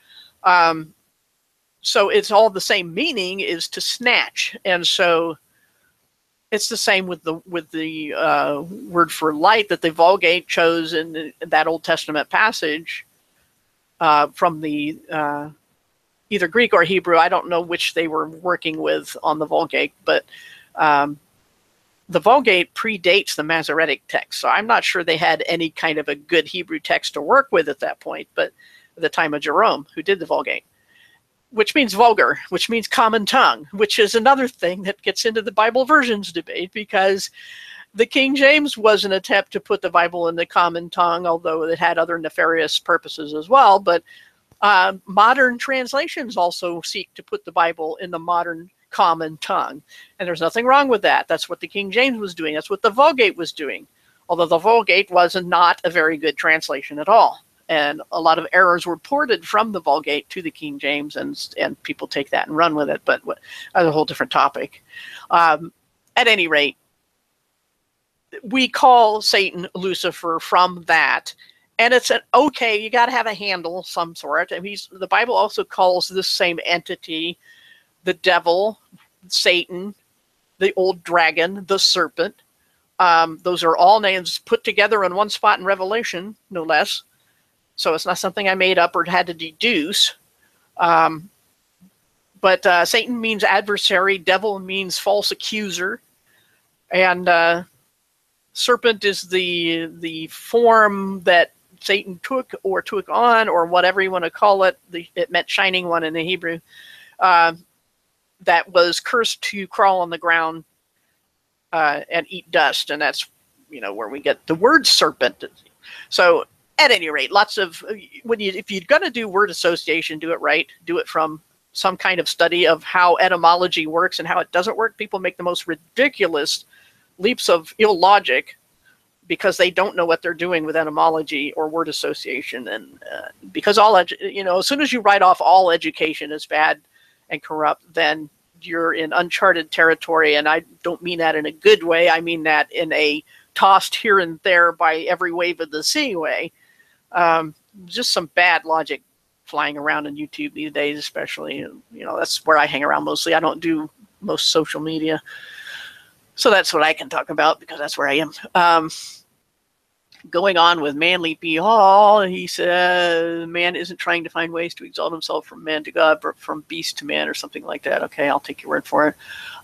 So it's all the same meaning, is to snatch. And so it's the same with the word for light that the Vulgate chose in that Old Testament passage from the either Greek or Hebrew. I don't know which they were working with on the Vulgate, but the Vulgate predates the Masoretic text, so I'm not sure they had any kind of a good Hebrew text to work with at that point, but at the time of Jerome, who did the Vulgate, which means vulgar, which means common tongue, which is another thing that gets into the Bible versions debate, because the King James was an attempt to put the Bible in the common tongue, although it had other nefarious purposes as well. But modern translations also seek to put the Bible in the modern common tongue. And there's nothing wrong with that. That's what the King James was doing. That's what the Vulgate was doing. Although the Vulgate was not a very good translation at all. And a lot of errors were ported from the Vulgate to the King James, and people take that and run with it. But that's a whole different topic. At any rate, we call Satan Lucifer from that. And it's okay, you got to have a handle, some sort. And the Bible also calls this same entity the devil, Satan, the old dragon, the serpent. Those are all names put together in one spot in Revelation, no less. So it's not something I made up or had to deduce. But Satan means adversary, devil means false accuser, and serpent is the form that Satan took on, or whatever you want to call it. It meant shining one in the Hebrew. That was cursed to crawl on the ground and eat dust, and that's where we get the word serpent. So at any rate, lots of if you're going to do word association, do it right. Do it from some kind of study of how etymology works and how it doesn't work. People make the most ridiculous leaps of ill logic because they don't know what they're doing with etymology or word association, and because as soon as you write off all education as bad and corrupt, then you're in uncharted territory. And I don't mean that in a good way. I mean that in a tossed here and there by every wave of the sea way. Just some bad logic flying around on YouTube these days, especially. That's where I hang around mostly. I don't do most social media. So that's what I can talk about, because that's where I am. Going on with Manly P. Hall, he says, man isn't trying to find ways to exalt himself from man to God, but from beast to man, or something like that. Okay, I'll take your word for it.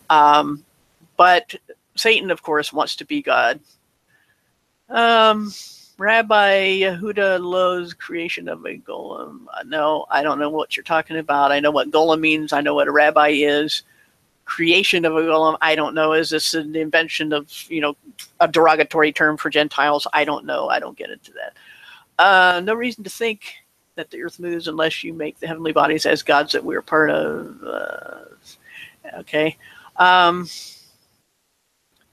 But Satan, of course, wants to be God. Rabbi Yehuda Lowe's creation of a golem. No, I don't know what you're talking about. I know what golem means. I know what a rabbi is. Creation of a golem, I don't know. Is this an invention of, a derogatory term for Gentiles? I don't know. I don't get into that. No reason to think that the earth moves unless you make the heavenly bodies as gods that we're part of. Okay.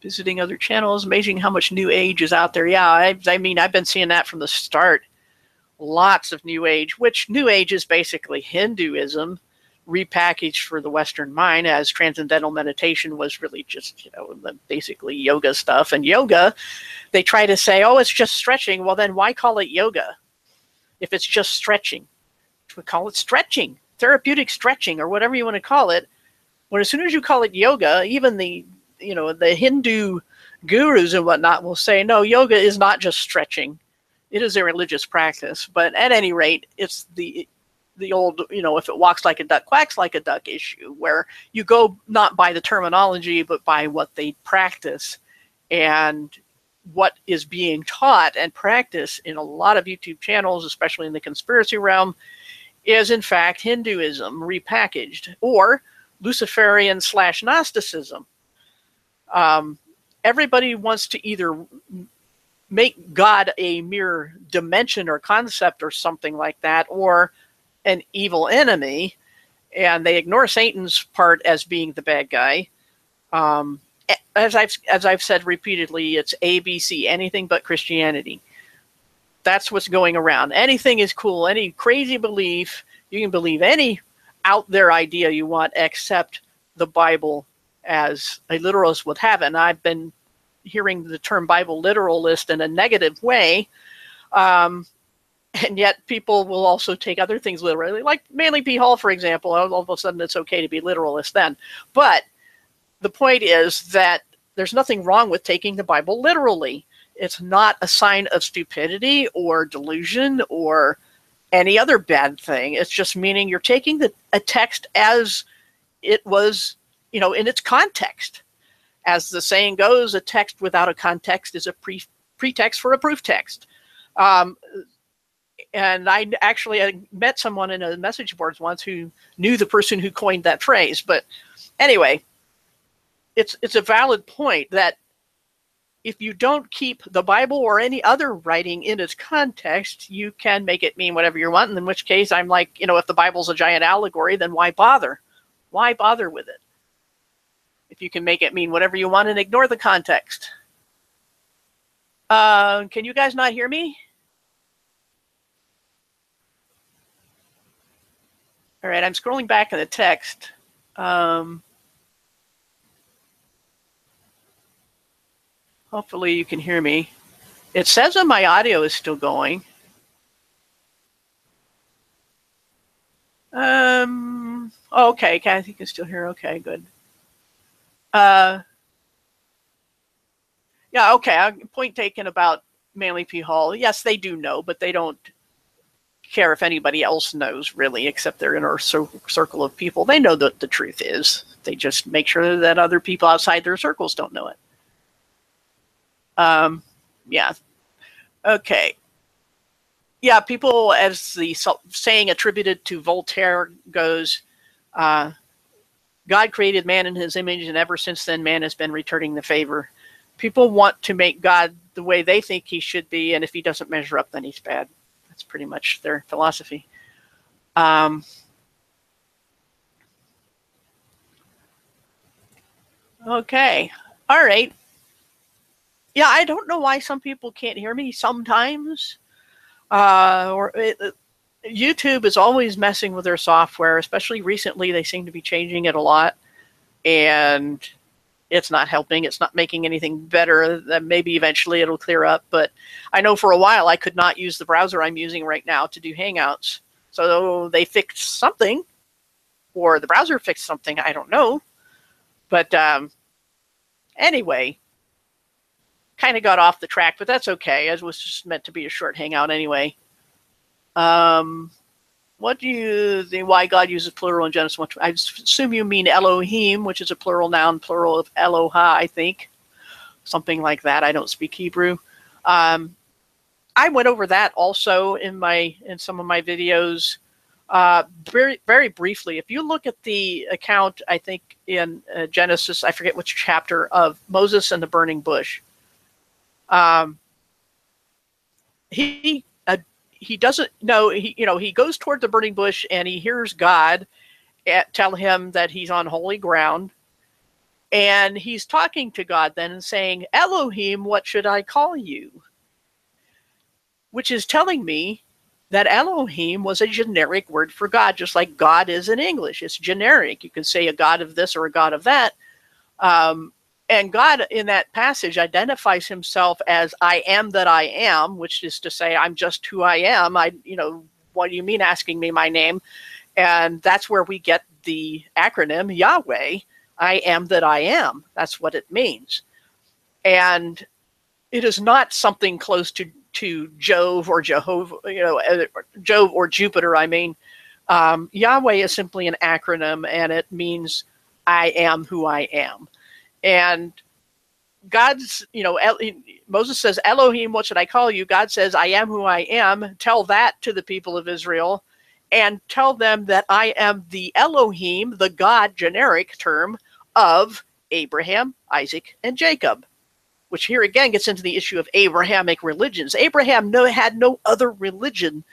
Visiting other channels. Amazing how much New Age is out there. Yeah, I mean, I've been seeing that from the start. Lots of New Age, which New Age is basically Hinduism repackaged for the Western mind, as transcendental meditation was really just, basically yoga stuff. And yoga, they try to say, oh, it's just stretching. Well, then why call it yoga if it's just stretching? We call it stretching, therapeutic stretching, or whatever you want to call it. When as soon as you call it yoga, even the Hindu gurus and whatnot will say, no, yoga is not just stretching. It is a religious practice. But at any rate, it's the old, if it walks like a duck, quacks like a duck issue, where you go not by the terminology, but by what they practice. And what is being taught and practiced in a lot of YouTube channels, especially in the conspiracy realm, is in fact Hinduism repackaged, or Luciferian / Gnosticism. Everybody wants to either make God a mere dimension or concept or something like that, or an evil enemy, and they ignore Satan's part as being the bad guy. As I've said repeatedly, it's ABC, anything but Christianity. That's what's going around. Anything is cool. Any crazy belief, you can believe any out there idea you want, except the Bible, as a literalist would have it. And I've been hearing the term Bible literalist in a negative way. And yet people will also take other things literally, like Manly P. Hall, for example. All of a sudden it's okay to be literalist then. But the point is that there's nothing wrong with taking the Bible literally. It's not a sign of stupidity or delusion or any other bad thing. It's just meaning you're taking a text as it was, in its context. As the saying goes, a text without a context is a pretext for a proof text. And I actually met someone in a message boards once who knew the person who coined that phrase. But anyway, it's a valid point that if you don't keep the Bible or any other writing in its context, you can make it mean whatever you want. And in which case, I'm like, if the Bible's a giant allegory, then why bother? Why bother with it? If you can make it mean whatever you want and ignore the context. Can you guys not hear me? All right, I'm scrolling back in the text. Hopefully you can hear me. It says that my audio is still going. Okay, Kathy can still hear. Okay, good. Yeah, okay. Point taken about Manly P. Hall. Yes, they do know, but they don't care if anybody else knows, really, except they're in our circle of people. They know that the truth is. They just make sure that other people outside their circles don't know it. Yeah. Okay. Yeah, people, as the saying attributed to Voltaire goes, God created man in his image, and ever since then, man has been returning the favor. People want to make God the way they think he should be, and if he doesn't measure up, then he's bad. That's pretty much their philosophy. Okay. All right. Yeah, I don't know why some people can't hear me sometimes. YouTube is always messing with their software, especially recently. They seem to be changing it a lot, and it's not helping. It's not making anything better. Maybe eventually it'll clear up, but I know for a while I could not use the browser I'm using right now to do Hangouts. So they fixed something, or the browser fixed something. I don't know. But anyway, kind of got off the track, but that's okay. It was just meant to be a short hangout anyway. What do you think? Why God uses plural in Genesis 1? I assume you mean Elohim, which is a plural noun, plural of Eloha, I think. Something like that. I don't speak Hebrew. I went over that also in some of my videos. Very, very briefly. If you look at the account, I think in Genesis, I forget which chapter, of Moses and the burning bush. He doesn't know. He goes toward the burning bush and he hears God tell him that he's on holy ground, and he's talking to God then and saying, "Elohim, what should I call you?" Which is telling me that Elohim was a generic word for God, just like God is in English. It's generic. You can say a God of this or a God of that. And God in that passage identifies himself as I am that I am, which is to say, I'm just who I am. What do you mean asking me my name? And that's where we get the acronym Yahweh, I am that I am. That's what it means. And it is not something close to Jove or Jehovah, Jove or Jupiter, I mean. Yahweh is simply an acronym, and it means I am who I am. And God's, Moses says, Elohim, what should I call you? God says, I am who I am. Tell that to the people of Israel, and tell them that I am the Elohim, the God generic term of Abraham, Isaac, and Jacob, which here again gets into the issue of Abrahamic religions. Abraham had no other religion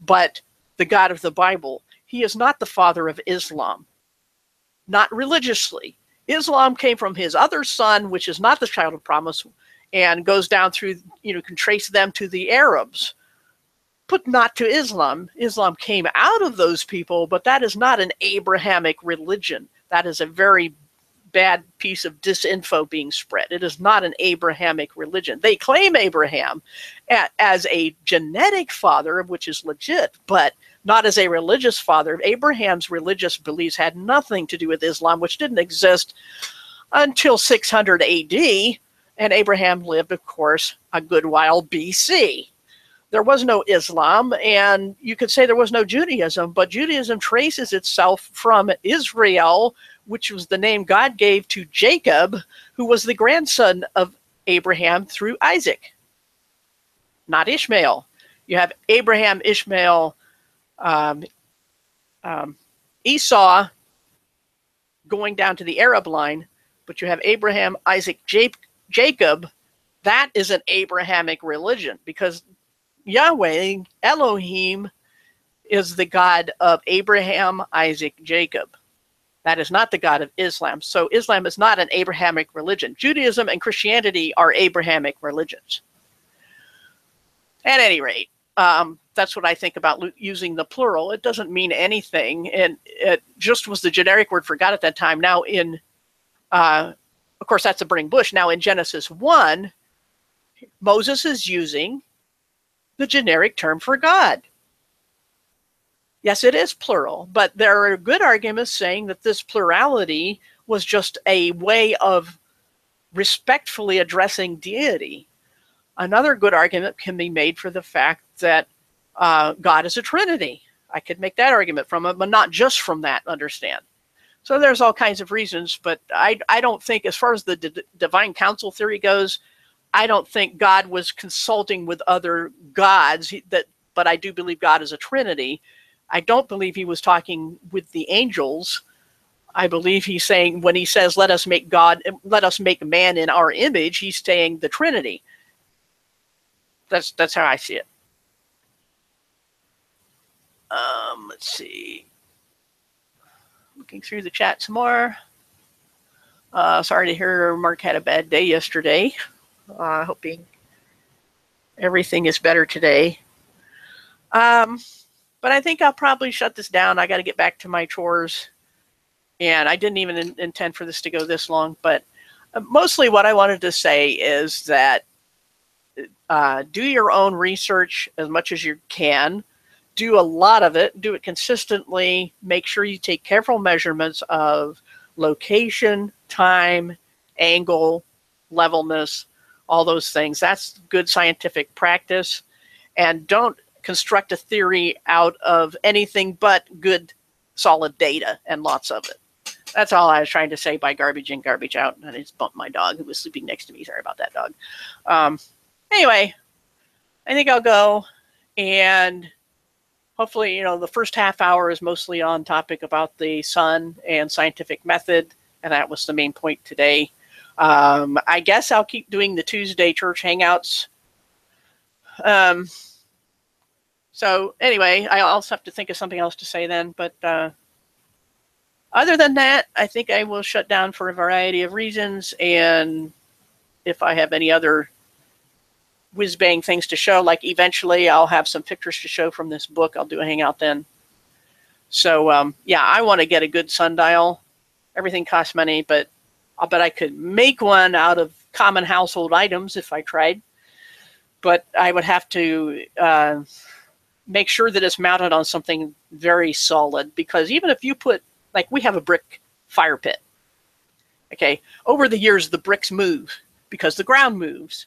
but the God of the Bible. He is not the father of Islam, not religiously. Islam came from his other son, which is not the child of promise, and goes down through, can trace them to the Arabs, but not to Islam. Islam came out of those people, but that is not an Abrahamic religion. That is a very bad piece of disinfo being spread. It is not an Abrahamic religion. They claim Abraham as a genetic father, which is legit, but not as a religious father. Abraham's religious beliefs had nothing to do with Islam, which didn't exist until 600 AD, and Abraham lived, of course, a good while BC. there was no Islam, and you could say there was no Judaism, but Judaism traces itself from Israel, which was the name God gave to Jacob, who was the grandson of Abraham through Isaac, not Ishmael. You have Abraham, Ishmael, Esau going down to the Arab line, but you have Abraham, Isaac, Jacob. That is an Abrahamic religion, because Yahweh, Elohim, is the God of Abraham, Isaac, Jacob. That is not the God of Islam. So Islam is not an Abrahamic religion. Judaism and Christianity are Abrahamic religions. At any rate, that's what I think about using the plural. It doesn't mean anything, and it just was the generic word for God at that time. Now of course, that's a burning bush. Now in Genesis 1, Moses is using the generic term for God. Yes, it is plural, but there are good arguments saying that this plurality was just a way of respectfully addressing deity. Another good argument can be made for the fact that God is a Trinity. I could make that argument from it, but not just from that, understand. So there's all kinds of reasons, but I don't think, as far as the divine council theory goes, I don't think God was consulting with other gods, but I do believe God is a Trinity. I don't believe he was talking with the angels. I believe he's saying, when he says, let us make man in our image, he's saying the Trinity. That's how I see it. Let's see. Looking through the chat some more. Sorry to hear Mark had a bad day yesterday. Hoping everything is better today. But I think I'll probably shut this down. I got to get back to my chores. And I didn't even intend for this to go this long. But mostly what I wanted to say is that do your own research as much as you can. Do a lot of it. Do it consistently. Make sure you take careful measurements of location, time, angle, levelness, all those things. That's good scientific practice. And don't construct a theory out of anything but good, solid data, and lots of it. That's all I was trying to say by garbage in, garbage out. And I just bumped my dog who was sleeping next to me. Sorry about that, dog. Anyway, I think I'll go, and hopefully, the first half hour is mostly on topic about the sun and scientific method, and that was the main point today. I guess I'll keep doing the Tuesday church hangouts. So anyway, I also have to think of something else to say then, but other than that, I think I will shut down for a variety of reasons, and if I have any other whiz-bang things to show, like eventually I'll have some pictures to show from this book, I'll do a hangout then. So yeah, I want to get a good sundial. Everything costs money, but I'll bet I could make one out of common household items if I tried. But I would have to make sure that it's mounted on something very solid, because even if you put, like, we have a brick fire pit. Okay, over the years the bricks move because the ground moves.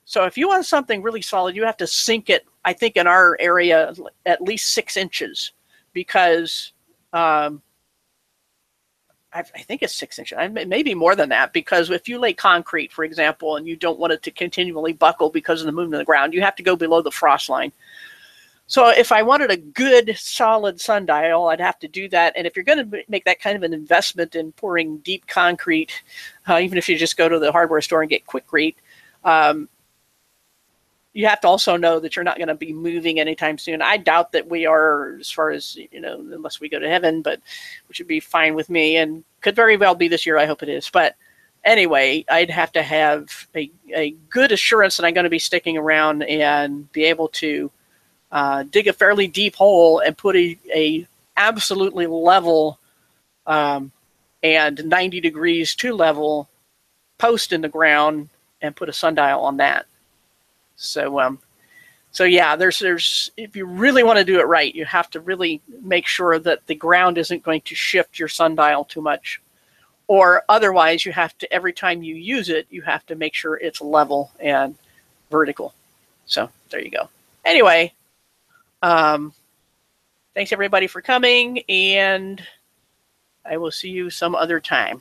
So if you want something really solid, you have to sink it, I think in our area, at least 6 inches, because I think it's 6 inches, maybe more than that, because if you lay concrete, for example, and you don't want it to continually buckle because of the movement of the ground, you have to go below the frost line. So if I wanted a good, solid sundial, I'd have to do that. And if you're going to make that kind of an investment in pouring deep concrete, even if you just go to the hardware store and get Quikrete, you have to also know that you're not going to be moving anytime soon. I doubt that we are, as far as, unless we go to heaven, but which would be fine with me, and could very well be this year. I hope it is. But anyway, I'd have to have a good assurance that I'm going to be sticking around and be able to dig a fairly deep hole and put a absolutely level and 90 degrees to level post in the ground and put a sundial on that. So yeah, there's if you really want to do it right, you have to really make sure that the ground isn't going to shift your sundial too much, or otherwise you have to, every time you use it, you have to make sure it's level and vertical. So there you go. Anyway, thanks everybody for coming, and I will see you some other time.